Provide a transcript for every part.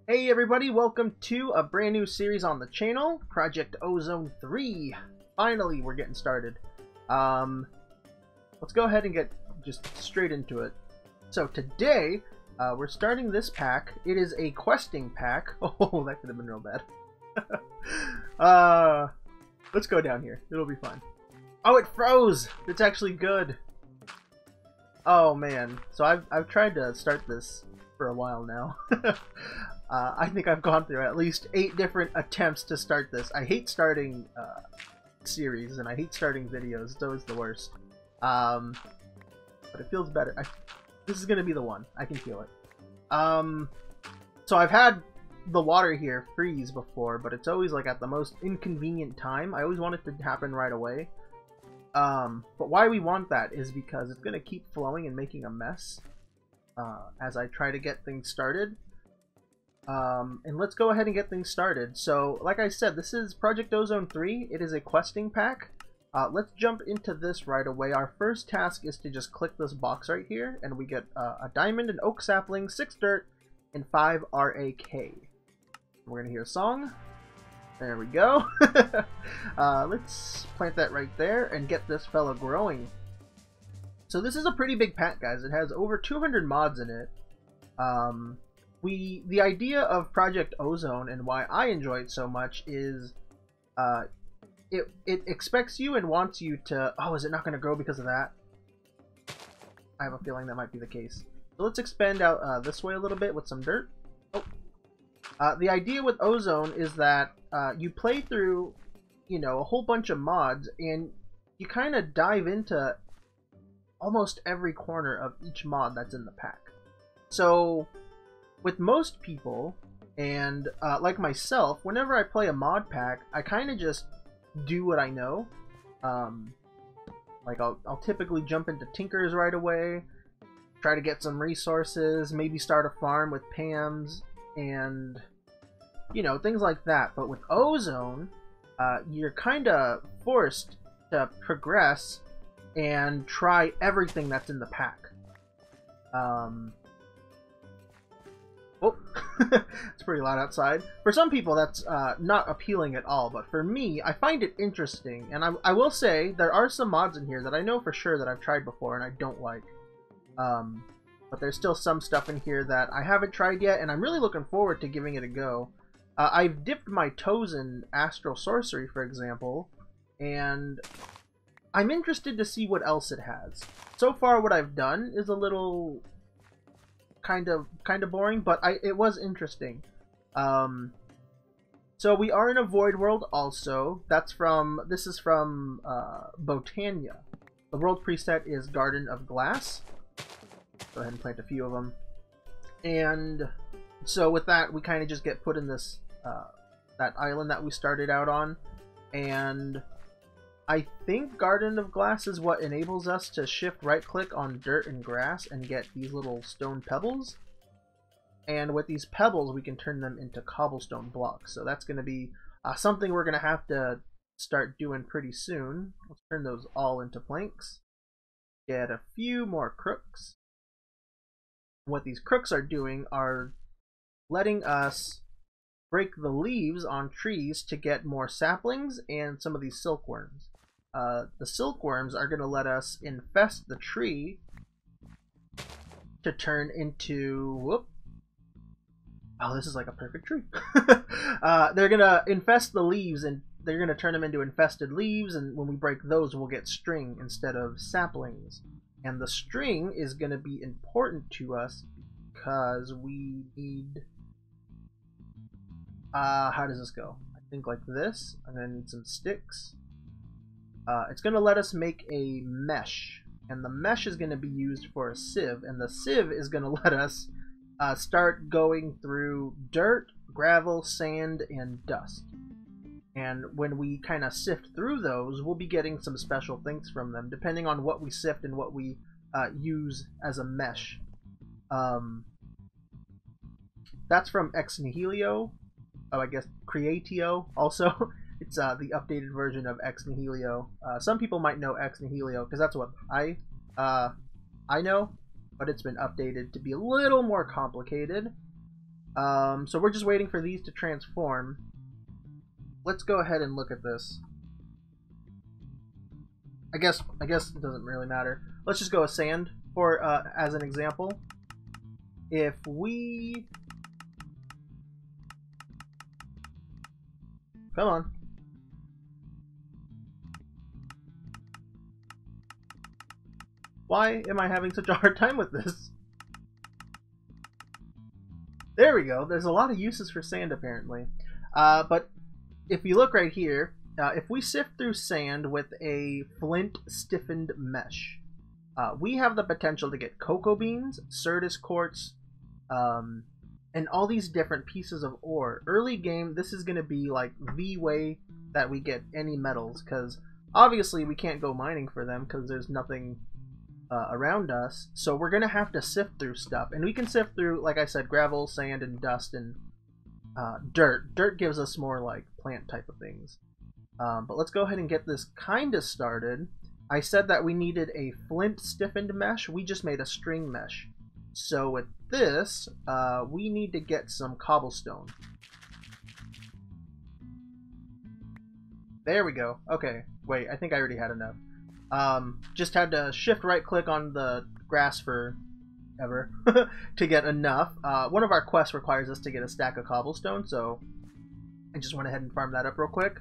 Hey everybody, welcome to a brand new series on the channel, Project Ozone 3. Finally, we're getting started. Let's go ahead and get just straight into it. So today, we're starting this pack. It is a questing pack. Oh, that could have been real bad. Let's go down here. It'll be fun. Oh, it froze! It's actually good. Oh man, so I've tried to start this for a while now. I think I've gone through at least 8 different attempts to start this. I hate starting series, and I hate starting videos. It's always the worst. But it feels better. This is going to be the one. I can feel it. So I've had the water here freeze before, but it's always like at the most inconvenient time. I always want it to happen right away. But why we want that is because it's going to keep flowing and making a mess as I try to get things started. And let's go ahead and get things started. So, like I said, this is Project Ozone 3. It is a questing pack. Let's jump into this right away. Our first task is to just click this box right here, and we get a diamond, an oak sapling, 6 dirt, and 5 RAK. We're going to hear a song. There we go. Let's plant that right there and get this fella growing. So this is a pretty big pack, guys. It has over 200 mods in it. The idea of Project Ozone and why I enjoy it so much is it expects you and wants you to... Oh, is it not going to grow because of that? I have a feeling that might be the case. So let's expand out this way a little bit with some dirt. Oh. The idea with Ozone is that you play through, you know, a whole bunch of mods, and you kind of dive into almost every corner of each mod that's in the pack. So with most people, and like myself, whenever I play a mod pack, I kind of just do what I know. Like I'll typically jump into Tinkers right away, try to get some resources, maybe start a farm with Pams, and you know, things like that. But with Ozone, you're kind of forced to progress and try everything that's in the pack. Oh, it's pretty loud outside. For some people, that's not appealing at all, but for me, I find it interesting. And I will say, there are some mods in here that I know for sure that I've tried before and I don't like. But there's still some stuff in here that I haven't tried yet, and I'm really looking forward to giving it a go. I've dipped my toes in Astral Sorcery, for example, and I'm interested to see what else it has. So far, what I've done is a little kind of boring, but it was interesting. So we are in a void world also. This is from Botania. The world preset is Garden of Glass. Go ahead and plant a few of them. And so with that, we kind of just get put in this that island that we started out on, and I think Garden of Glass is what enables us to shift right-click on dirt and grass and get these little stone pebbles. And with these pebbles, we can turn them into cobblestone blocks. So that's going to be something we're going to have to start doing pretty soon. Let's turn those all into planks. Get a few more crooks. What these crooks are doing are letting us break the leaves on trees to get more saplings and some of these silkworms. The silkworms are going to let us infest the tree to turn into... Whoop. Oh, this is like a perfect tree. They're going to infest the leaves, and they're going to turn them into infested leaves, and when we break those, we'll get string instead of saplings. And the string is going to be important to us because we need... how does this go? I think like this. I'm going to need some sticks. It's going to let us make a mesh, and the mesh is going to be used for a sieve, and the sieve is going to let us start going through dirt, gravel, sand, and dust. And when we kind of sift through those, we'll be getting some special things from them, depending on what we sift and what we use as a mesh. That's from Ex Nihilio. Oh, I guess Creatio also. It's the updated version of Ex Nihilio. Some people might know Ex Nihilio because that's what I know, but it's been updated to be a little more complicated. So we're just waiting for these to transform. Let's go ahead and look at this. I guess it doesn't really matter. Let's just go with sand for as an example. If we come on. Why am I having such a hard time with this? There we go. There's a lot of uses for sand, apparently. But if you look right here, if we sift through sand with a flint stiffened mesh, we have the potential to get cocoa beans, Certus quartz, and all these different pieces of ore. Early game, this is going to be like the way that we get any metals, because obviously we can't go mining for them because there's nothing around us, so we're gonna have to sift through stuff, and we can sift through, like I said, gravel, sand, and dust, and dirt. Dirt gives us more like plant type of things. But let's go ahead and get this kind of started. I said that we needed a flint stiffened mesh. We just made a string mesh. So with this, we need to get some cobblestone. There we go. Okay, wait, I think I already had enough. Just had to shift right click on the grass for ever to get enough. One of our quests requires us to get a stack of cobblestone, so I just went ahead and farmed that up real quick.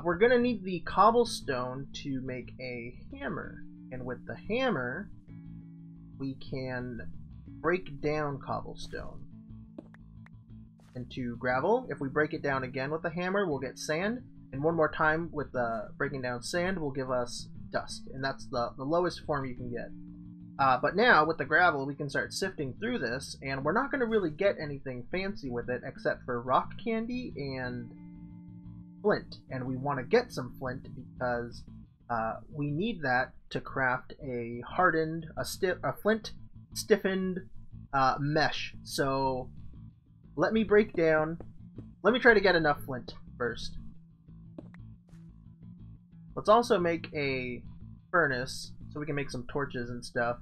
We're gonna need the cobblestone to make a hammer, and with the hammer we can break down cobblestone into gravel. If we break it down again with the hammer, we'll get sand, and one more time with the breaking down sand will give us dust, and that's the lowest form you can get. But now with the gravel we can start sifting through this, and we're not going to really get anything fancy with it except for rock candy and flint, and we want to get some flint because we need that to craft a flint stiffened mesh. So let me try to get enough flint first. Let's also make a furnace so we can make some torches and stuff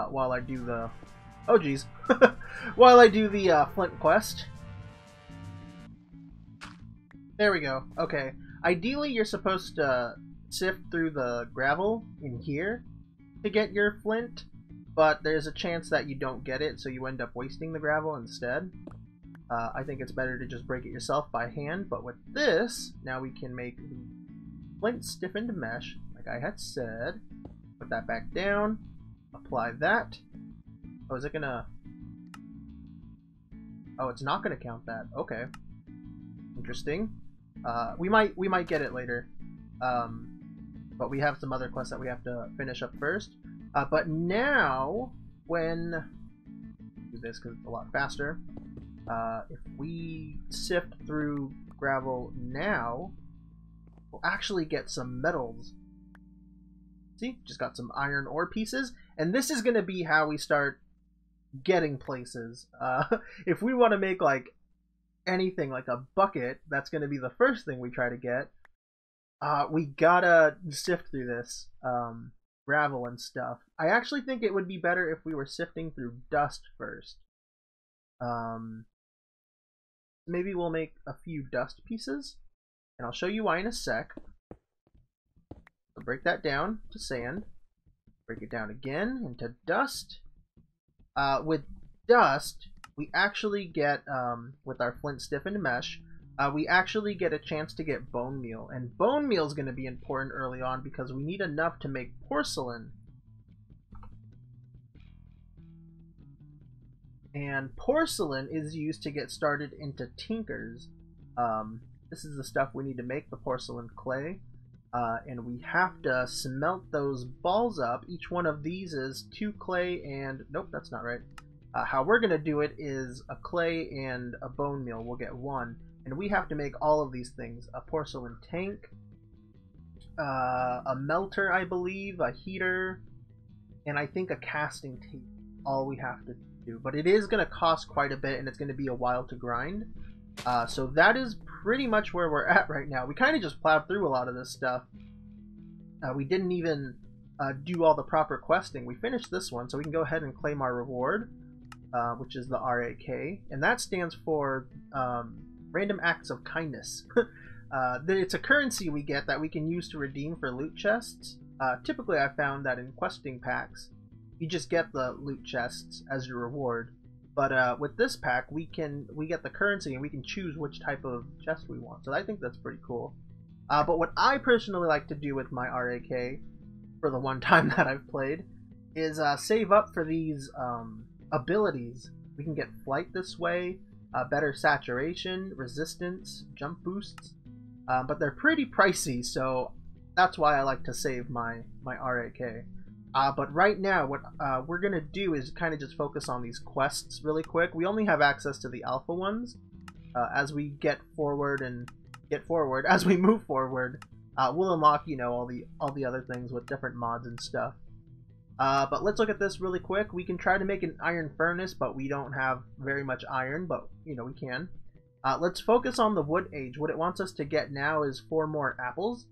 while I do the... Oh geez. While I do the flint quest. There we go. Okay. Ideally you're supposed to sift through the gravel in here to get your flint, but there's a chance that you don't get it, so you end up wasting the gravel instead. I think it's better to just break it yourself by hand, but with this, now we can make the flint stiffened mesh, like I had said. Put that back down. Apply that. Oh, is it gonna... Oh, it's not gonna count that. Okay. Interesting. We might get it later. But we have some other quests that we have to finish up first. But now, when... do this because it's a lot faster. If we sift through gravel now, we'll actually get some metals. See? Just got some iron ore pieces. And this is going to be how we start getting places. If we want to make, like, anything, like a bucket, that's going to be the first thing we try to get. We gotta sift through this gravel and stuff. I actually think it would be better if we were sifting through dust first. Maybe we'll make a few dust pieces. And I'll show you why in a sec. So break that down to sand. Break it down again into dust. With dust, we actually get, with our flint stiffened mesh, we actually get a chance to get bone meal. And bone meal is going to be important early on because we need enough to make porcelain. And porcelain is used to get started into tinkers. This is the stuff we need to make the porcelain clay. And we have to smelt those balls up. Each one of these is 2 clay and... Nope, that's not right. How we're going to do it is a clay and a bone meal. We'll get 1. And we have to make all of these things. A porcelain tank, a melter, I believe, a heater, and I think a casting tape. All we have to do. But it is going to cost quite a bit, and it's going to be a while to grind. So that is pretty much where we're at right now. We kind of just plowed through a lot of this stuff. We didn't even do all the proper questing. We finished this one, so we can go ahead and claim our reward. which is the RAK, and that stands for Random Acts of Kindness. It's a currency we get that we can use to redeem for loot chests. Typically, I found that in questing packs, you just get the loot chests as your reward. But with this pack, we get the currency and we can choose which type of chest we want. So I think that's pretty cool. But what I personally like to do with my RAK, for the one time that I've played, is save up for these abilities. We can get flight this way, better saturation, resistance, jump boosts, but they're pretty pricey, so that's why I like to save my RAK. But right now, what we're gonna do is kind of just focus on these quests really quick. We only have access to the alpha ones. As we as we move forward, we'll unlock, you know, all the other things with different mods and stuff. But let's look at this really quick. We can try to make an iron furnace, but we don't have very much iron, but, you know, we can. Let's focus on the wood age. What it wants us to get now is 4 more apples.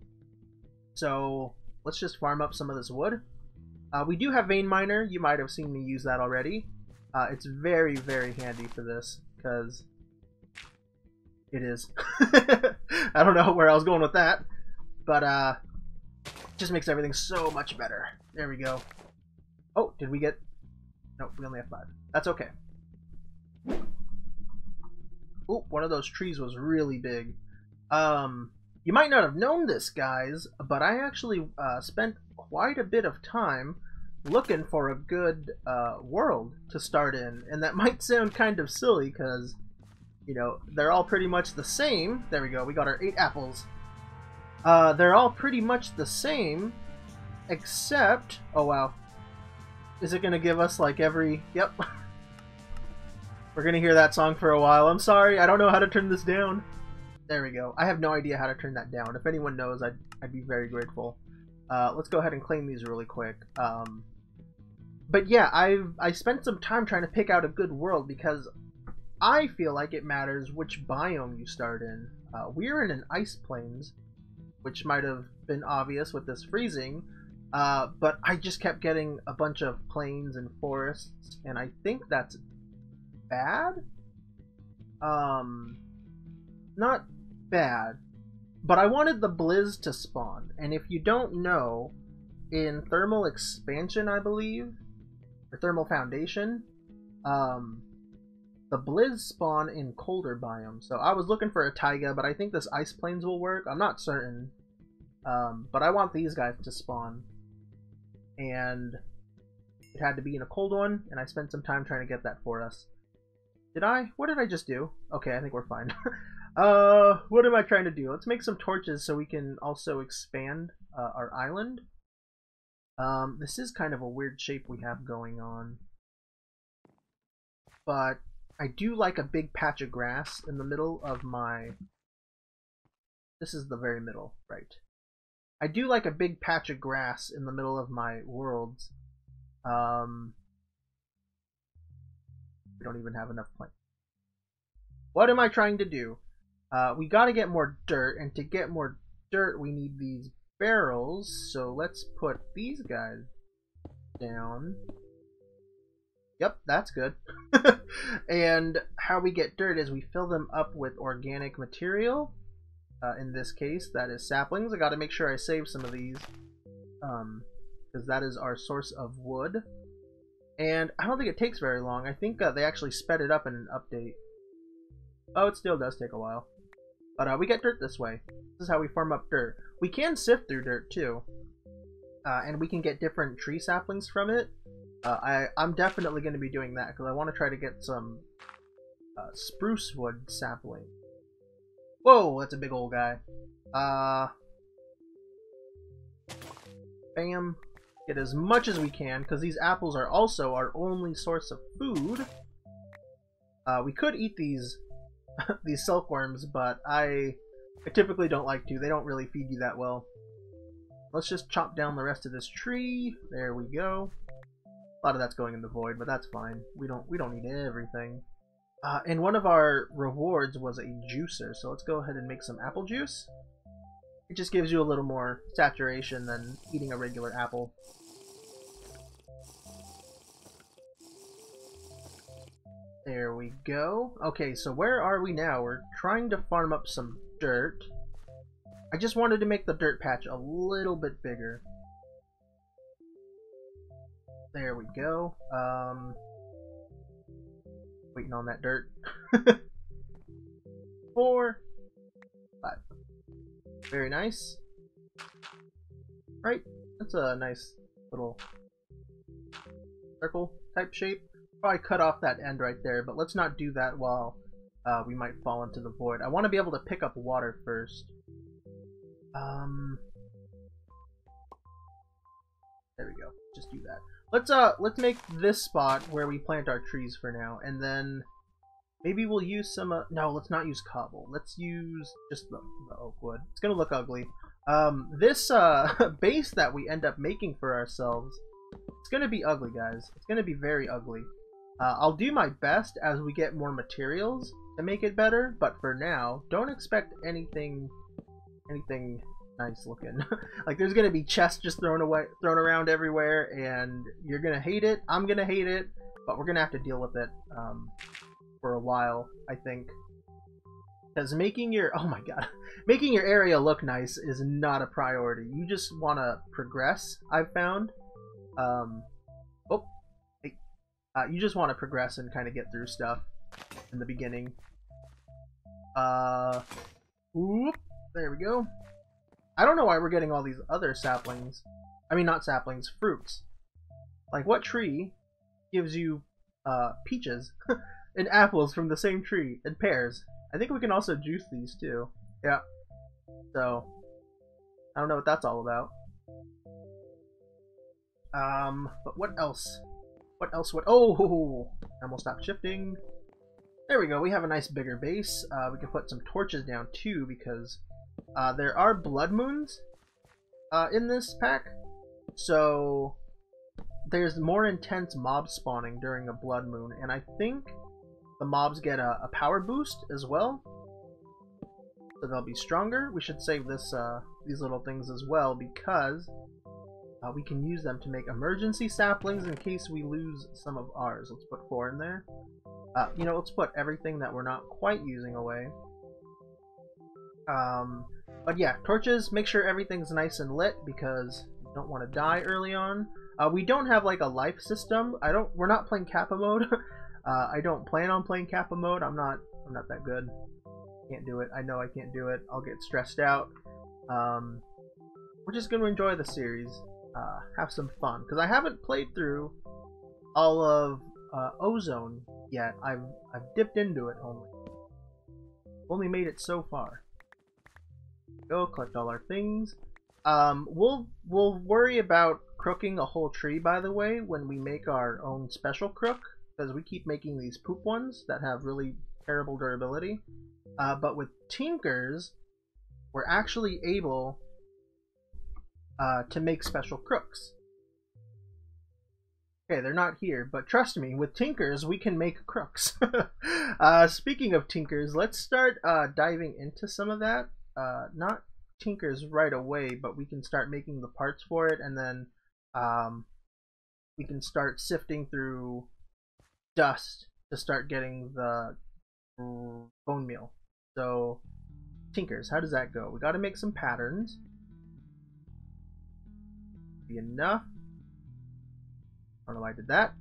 So let's just farm up some of this wood. We do have Vein Miner. You might have seen me use that already. It's very, very handy for this, because it is. I don't know where I was going with that, but it just makes everything so much better. There we go. Oh, did we get... Nope, we only have 5. That's okay. Oh, one of those trees was really big. You might not have known this, guys, but I actually spent quite a bit of time looking for a good world to start in. And that might sound kind of silly, because, you know, they're all pretty much the same. There we go, we got our 8 apples. They're all pretty much the same, except... Oh, wow. Is it going to give us, like, every... Yep. We're going to hear that song for a while. I'm sorry, I don't know how to turn this down. There we go. I have no idea how to turn that down. If anyone knows, I'd be very grateful. Let's go ahead and claim these really quick. But yeah, I spent some time trying to pick out a good world, because I feel like it matters which biome you start in. We're in an ice plains, which might have been obvious with this freezing. But I just kept getting a bunch of plains and forests, and I think that's bad? Not bad, but I wanted the Blizz to spawn, and if you don't know, in Thermal Expansion, I believe, or Thermal Foundation, the Blizz spawn in colder biomes. So I was looking for a taiga, but I think this Ice Plains will work. I'm not certain, but I want these guys to spawn. And it had to be in a cold one, and I spent some time trying to get that for us. Did I? What did I just do? Okay, I think we're fine. What am I trying to do? Let's make some torches so we can also expand our island. This is kind of a weird shape we have going on. But I do like a big patch of grass in the middle of my... This is the very middle, right? I do like a big patch of grass in the middle of my worlds. We don't even have enough plants. What am I trying to do? We gotta get more dirt, and to get more dirt we need these barrels, so let's put these guys down. Yep, that's good. And how we get dirt is we fill them up with organic material. In this case, that is saplings. I gotta make sure I save some of these, because that is our source of wood. And I don't think it takes very long. I think they actually sped it up in an update. Oh, it still does take a while. But we get dirt this way. This is how we farm up dirt. We can sift through dirt too. And we can get different tree saplings from it. I'm definitely going to be doing that, because I want to try to get some spruce wood sapling. Whoa, that's a big old guy. Bam. Get as much as we can, because these apples are also our only source of food. We could eat these these silkworms, but I typically don't like to. They don't really feed you that well. Let's just chop down the rest of this tree. There we go. A lot of that's going in the void, but that's fine. We don't need everything. And one of our rewards was a juicer, so let's go ahead and make some apple juice. It just gives you a little more saturation than eating a regular apple. There we go. Okay, so where are we now? We're trying to farm up some dirt. I just wanted to make the dirt patch a little bit bigger. There we go. Waiting on that dirt. 4, 5. Very nice. Right, that's a nice little circle type shape. Probably cut off that end right there, but let's not do that while we might fall into the void. I want to be able to pick up water first. There we go. Just do that. Let's make this spot where we plant our trees for now, and then maybe we'll use some. No, let's not use cobble. Let's use just the oak wood. It's gonna look ugly. This base that we end up making for ourselves, it's gonna be ugly, guys. It's gonna be very ugly. I'll do my best as we get more materials to make it better, but for now, don't expect anything nice looking. Like, there's gonna be chests just thrown around everywhere, and you're gonna hate it. I'm gonna hate it, but we're gonna have to deal with it for a while, I think. Because making your making your area look nice is not a priority. You just want to progress, I've found. You just want to progress and kind of get through stuff in the beginning. Whoop, there we go. I don't know why we're getting all these other saplings. I mean, not saplings, fruits. Like, what tree gives you peaches and apples from the same tree, and pears? I think we can also juice these too. Yeah. So, I don't know what that's all about. But what else? What else? Oh! I almost stopped shifting. There we go. We have a nice bigger base. We can put some torches down too, because there are blood moons in this pack. So there's more intense mob spawning during a blood moon, and I think the mobs get a power boost as well, so they'll be stronger. We should save this these little things as well, because we can use them to make emergency saplings in case we lose some of ours. Let's put 4 in there. You know, let's put everything that we're not quite using away. But yeah, torches, make sure everything's nice and lit, because you don't want to die early on. We don't have like a life system. We're not playing Kappa mode. I don't plan on playing Kappa mode. I'm not that good. Can't do it. I know I can't do it. I'll get stressed out. We're just gonna enjoy the series, have some fun, because I haven't played through all of Ozone yet. I've dipped into it only made it so far. Go collect all our things. We'll worry about crooking a whole tree, by the way, when we make our own special crook, because we keep making these poop ones that have really terrible durability. But with tinkers, we're actually able to make special crooks. Okay, they're not here, but trust me, with tinkers, we can make crooks. Speaking of tinkers, let's start diving into some of that. Not tinkers right away, but we can start making the parts for it, and then we can start sifting through dust to start getting the bone meal. So, tinkers, how does that go? We gotta make some patterns. Be enough. I don't know why I did that.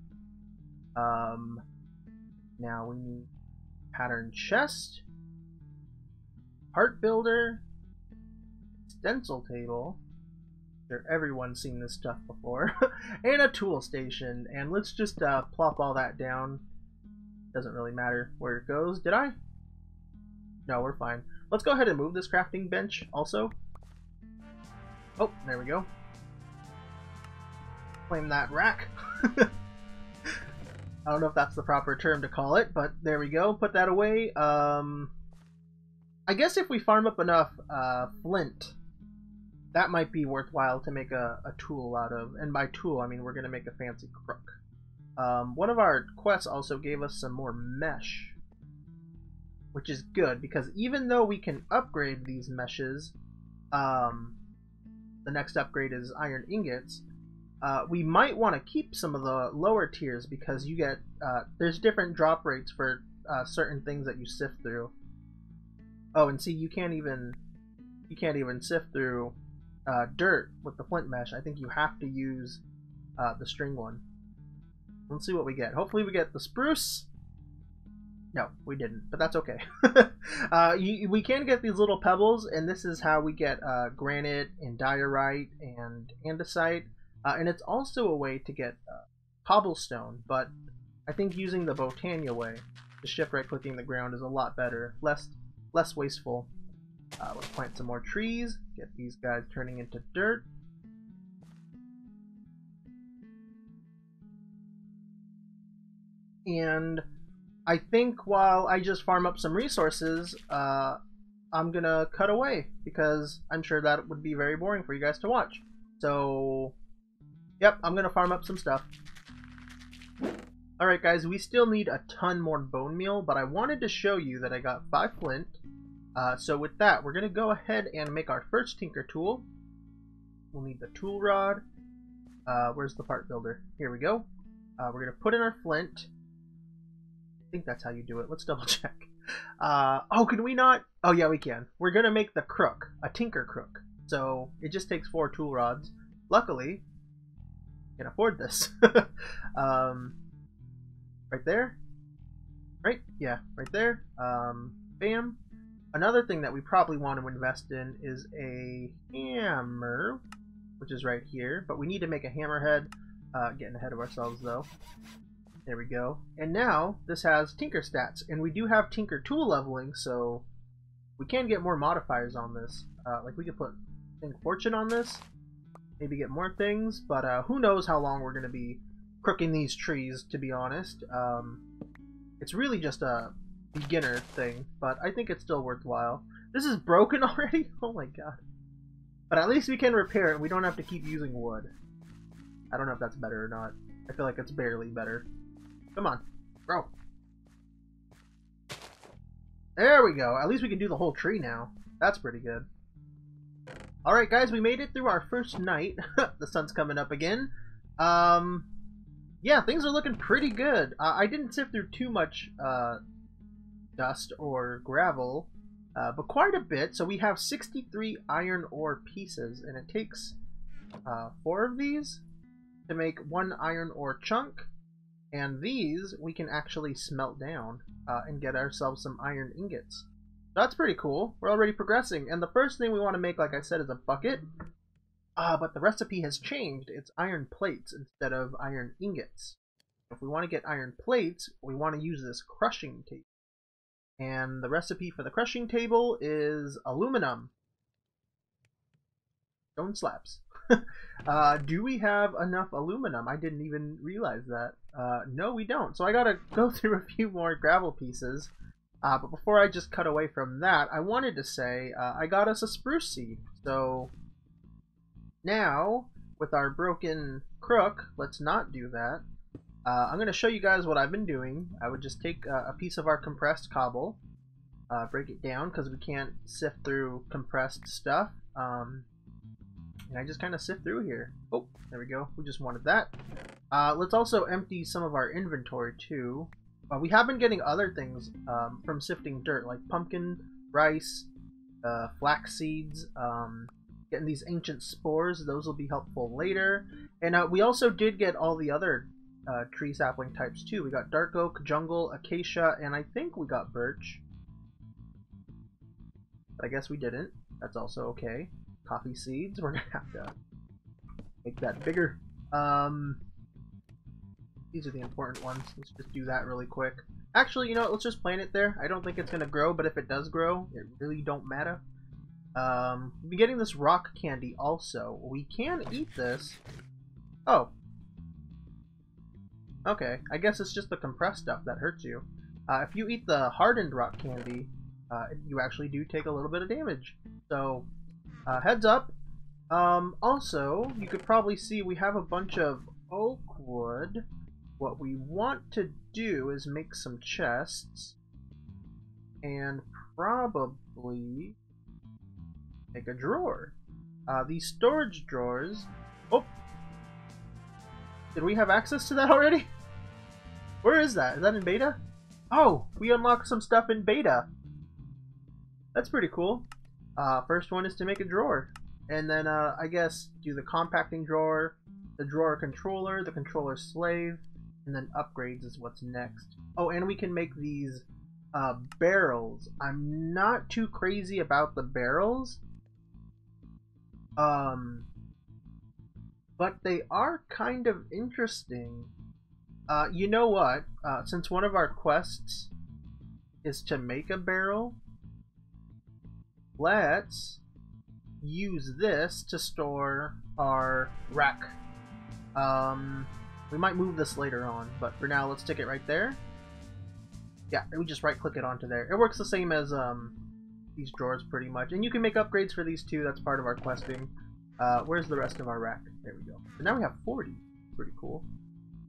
Now we need pattern chest, heart builder, stencil table. I'm sure everyone's seen this stuff before, and a tool station. And let's just plop all that down. Doesn't really matter where it goes. Did I? No, we're fine. Let's go ahead and move this crafting bench also. Oh, there we go. Claim that rack. I don't know if that's the proper term to call it, but there we go. Put that away. I guess if we farm up enough flint, that might be worthwhile to make a tool out of. And by tool, I mean we're going to make a fancy crook. One of our quests also gave us some more mesh, which is good, because even though we can upgrade these meshes, the next upgrade is iron ingots, we might want to keep some of the lower tiers because you get there's different drop rates for certain things that you sift through. Oh, and see, you can't even sift through dirt with the flint mesh. I think you have to use the string one. Let's see what we get. Hopefully we get the spruce. No, we didn't, but that's okay. We can get these little pebbles, and this is how we get granite and diorite and andesite. And it's also a way to get cobblestone, but I think using the Botania way, the shift right clicking the ground, is a lot better, less wasteful. Let's plant some more trees, get these guys turning into dirt. And I think while I just farm up some resources, I'm gonna cut away because I'm sure that would be very boring for you guys to watch. So, yep, I'm gonna farm up some stuff. Alright guys, we still need a ton more bone meal, but I wanted to show you that I got 5 flint. So with that, we're gonna go ahead and make our first tinker tool. We'll need the tool rod. Where's the part builder? Here we go. We're gonna put in our flint. I think that's how you do it. Let's double check. Oh, can we not? Oh yeah, we can. We're gonna make the crook, a tinker crook. So it just takes 4 tool rods. Luckily, I can afford this. Right there. Right? Yeah, right there. Bam. Another thing that we probably want to invest in is a hammer, which is right here. But we need to make a hammerhead. Getting ahead of ourselves though. There we go. And now this has tinker stats, and we do have tinker tool leveling, so we can get more modifiers on this. Like we could put fortune on this, maybe get more things, but who knows how long we're going to be crooking these trees, to be honest. It's really just a beginner thing, but I think it's still worthwhile. This is broken already? Oh my god. But at least we can repair it, we don't have to keep using wood. I don't know if that's better or not. I feel like it's barely better. Come on, bro. There we go. At least we can do the whole tree now. That's pretty good. Alright guys, we made it through our first night. The sun's coming up again. Yeah, things are looking pretty good. I didn't sift through too much dust or gravel, but quite a bit. So we have 63 iron ore pieces, and it takes 4 of these to make 1 iron ore chunk. And these we can actually smelt down and get ourselves some iron ingots. That's pretty cool. We're already progressing. And the first thing we want to make, like I said, is a bucket. But the recipe has changed. It's iron plates instead of iron ingots. If we want to get iron plates, we want to use this crushing table. And the recipe for the crushing table is aluminum. Stone slabs. Do we have enough aluminum? I didn't even realize that. No, we don't. So I gotta go through a few more gravel pieces. But before I just cut away from that, I wanted to say I got us a spruce seed. So now, with our broken crook, let's not do that. I'm going to show you guys what I've been doing. I would just take a piece of our compressed cobble, break it down because we can't sift through compressed stuff. And I just kind of sift through here. Oh, there we go. We just wanted that. Let's also empty some of our inventory too. We have been getting other things from sifting dirt, like pumpkin, rice, flax seeds, getting these ancient spores. Those will be helpful later. And we also did get all the other tree sapling types too. We got dark oak, jungle, acacia, and I think we got birch. But I guess we didn't. That's also okay. Coffee seeds. We're gonna have to make that bigger. These are the important ones. Let's just do that really quick. Actually, you know what? Let's just plant it there. I don't think it's gonna grow, but if it does grow, it really don't matter. We'll be getting this rock candy also. We can eat this. Oh. Okay, I guess it's just the compressed stuff that hurts you. If you eat the hardened rock candy, you actually do take a little bit of damage. So, heads up. Also, you could probably see we have a bunch of oak wood. What we want to do is make some chests. And probably make a drawer. These storage drawers... Oh! Did we have access to that already? Where is that? Is that in beta? Oh, we unlocked some stuff in beta. That's pretty cool. First one is to make a drawer. And then, I guess, do the compacting drawer, the drawer controller, the controller slave, and then upgrades is what's next. Oh, and we can make these barrels. I'm not too crazy about the barrels. But they are kind of interesting. You know what? Since one of our quests is to make a barrel, let's use this to store our rack. We might move this later on, but for now let's stick it right there. Yeah, we just right click it onto there. It works the same as these drawers pretty much. And you can make upgrades for these too, that's part of our questing. Where's the rest of our rack? There we go. So now we have 40. Pretty cool.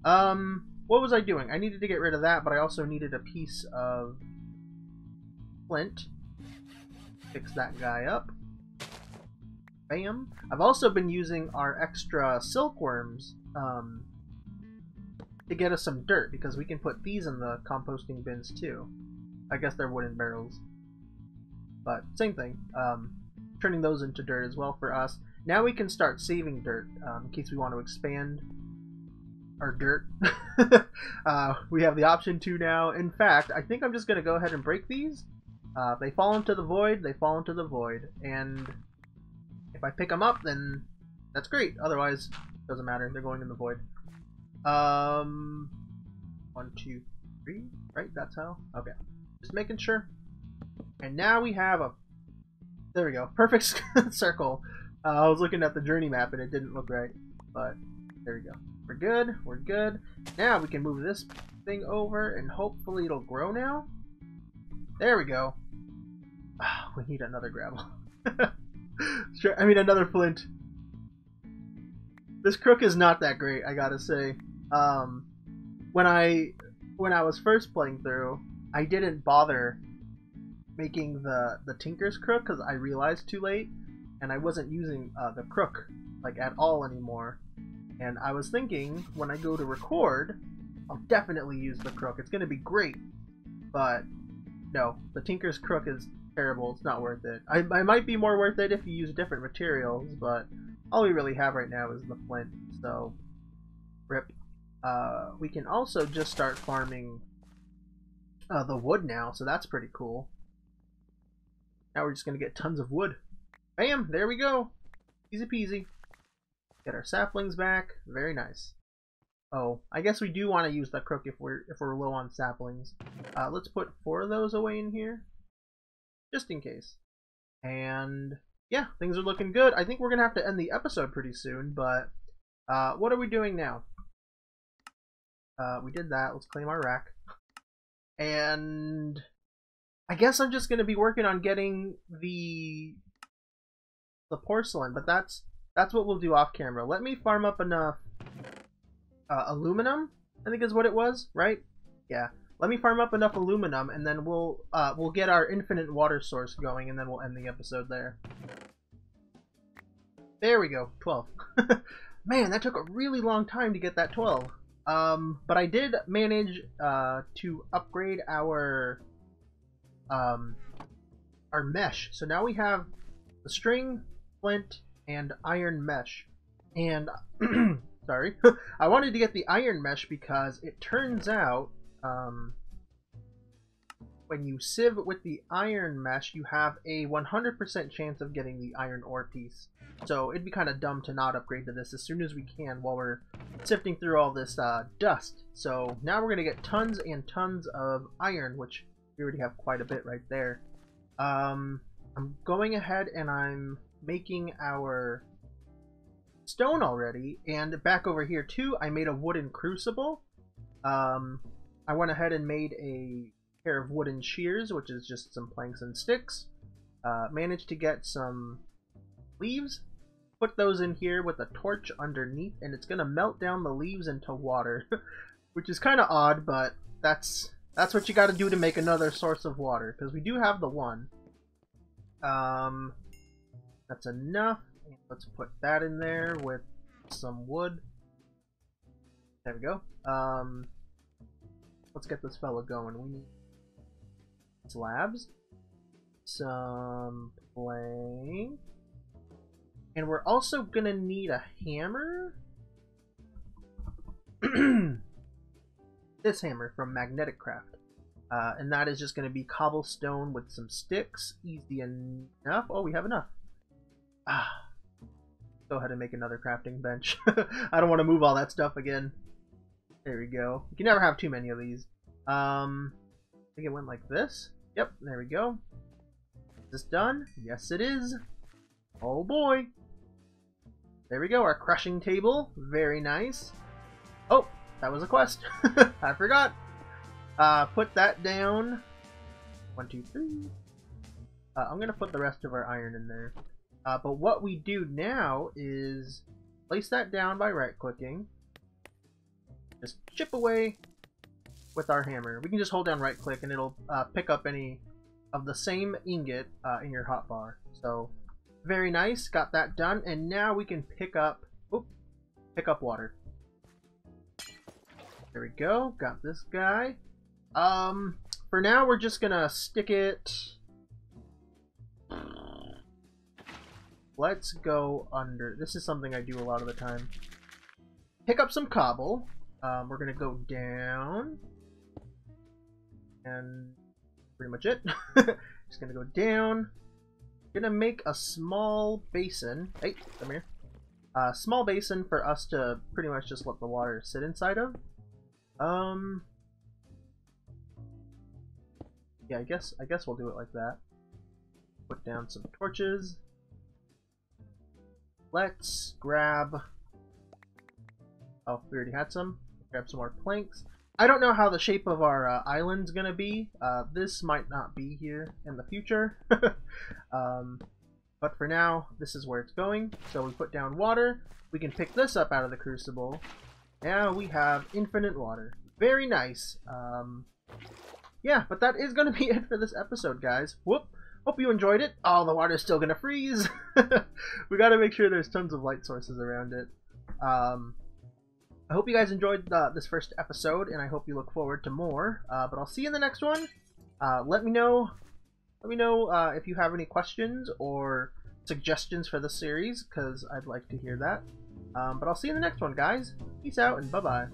What was I doing? I needed to get rid of that, but I also needed a piece of flint. Fix that guy up. Bam. I've also been using our extra silkworms to get us some dirt, because we can put these in the composting bins too. I guess they're wooden barrels. But same thing. Turning those into dirt as well for us. Now we can start saving dirt in case we want to expand our dirt. We have the option to now. In fact, I think I'm just going to go ahead and break these. If they fall into the void, they fall into the void. And if I pick them up, then that's great. Otherwise, it doesn't matter. They're going in the void. 1, 2, 3. Right? That's how? Okay. Just making sure. And now we have a... There we go. Perfect circle. I was looking at the journey map and it didn't look right. But there we go. We're good. We're good. Now we can move this thing over and hopefully it'll grow now. There we go. We need another gravel. I mean another flint. This crook is not that great, I gotta say. When I was first playing through, I didn't bother making the Tinker's crook because I realized too late, and I wasn't using the crook like at all anymore. And I was thinking when I go to record, I'll definitely use the crook. It's gonna be great, but no, the Tinker's crook is terrible. It's not worth it. I might be more worth it if you use different materials, but all we really have right now is the flint, so rip. We can also just start farming the wood now, so that's pretty cool. Now we're just gonna get tons of wood. Bam! There we go. Easy peasy. Get our saplings back. Very nice. Oh, I guess we do want to use the crook if we're low on saplings. Let's put 4 of those away in here, just in case. And yeah, things are looking good. I think we're gonna have to end the episode pretty soon, but what are we doing now? We did that. Let's claim our rack. And I guess I'm just gonna be working on getting the porcelain, but that's what we'll do off camera. Let me farm up enough aluminum, I think is what it was, right? Yeah. Let me farm up enough aluminum, and then we'll get our infinite water source going, and then we'll end the episode there. There we go, 12. Man, that took a really long time to get that 12. But I did manage to upgrade our mesh. So now we have the string, flint, and iron mesh. And sorry, I wanted to get the iron mesh because it turns out when you sieve with the iron mesh, you have a 100% chance of getting the iron ore piece. So it'd be kind of dumb to not upgrade to this as soon as we can while we're sifting through all this dust. So now we're going to get tons and tons of iron, which we already have quite a bit right there. I'm going ahead and I'm making our stone already, and back over here too I made a wooden crucible. I went ahead and made a pair of wooden shears, which is just some planks and sticks. Managed to get some leaves, put those in here with a torch underneath, and it's gonna melt down the leaves into water. Which is kind of odd, but that's what you gotta do to make another source of water, because we do have the one. That's enough. Let's put that in there with some wood. There we go. Let's get this fella going. We need slabs, some plank, and we're also gonna need a hammer. This hammer from Magnetic Craft. And that is just going to be cobblestone with some sticks. Easy enough. Oh, we have enough. Go ahead and make another crafting bench. I don't want to move all that stuff again. There we go. You can never have too many of these. I think it went like this. Yep, there we go. Is this done? Yes, it is. Oh boy. There we go, our crushing table. Very nice. Oh, that was a quest. I forgot. Put that down. 1, 2, 3. I'm gonna put the rest of our iron in there. But what we do now is place that down by right-clicking. Just chip away with our hammer. We can just hold down right-click and it'll pick up any of the same ingot in your hotbar. So very nice. Got that done, and now we can pick up water. There we go. Got this guy. For now, we're just gonna stick it. Let's go under. This is something I do a lot of the time. Pick up some cobble. We're gonna go down. And pretty much it. Just gonna go down. Gonna make a small basin. Hey, come here. Small basin for us to pretty much just let the water sit inside of. Yeah, I guess we'll do it like that. Put down some torches. Let's grab. Oh, we already had some. Grab some more planks. I don't know how the shape of our island's gonna be. This might not be here in the future. But for now, this is where it's going. So we put down water. We can pick this up out of the crucible. Now we have infinite water. Very nice. Yeah, but that is going to be it for this episode, guys. Whoop. Hope you enjoyed it. Oh, the water's still going to freeze. We got to make sure there's tons of light sources around it. I hope you guys enjoyed this first episode, and I hope you look forward to more. But I'll see you in the next one. Let me know if you have any questions or suggestions for the series, because I'd like to hear that. But I'll see you in the next one, guys. Peace out, and bye-bye.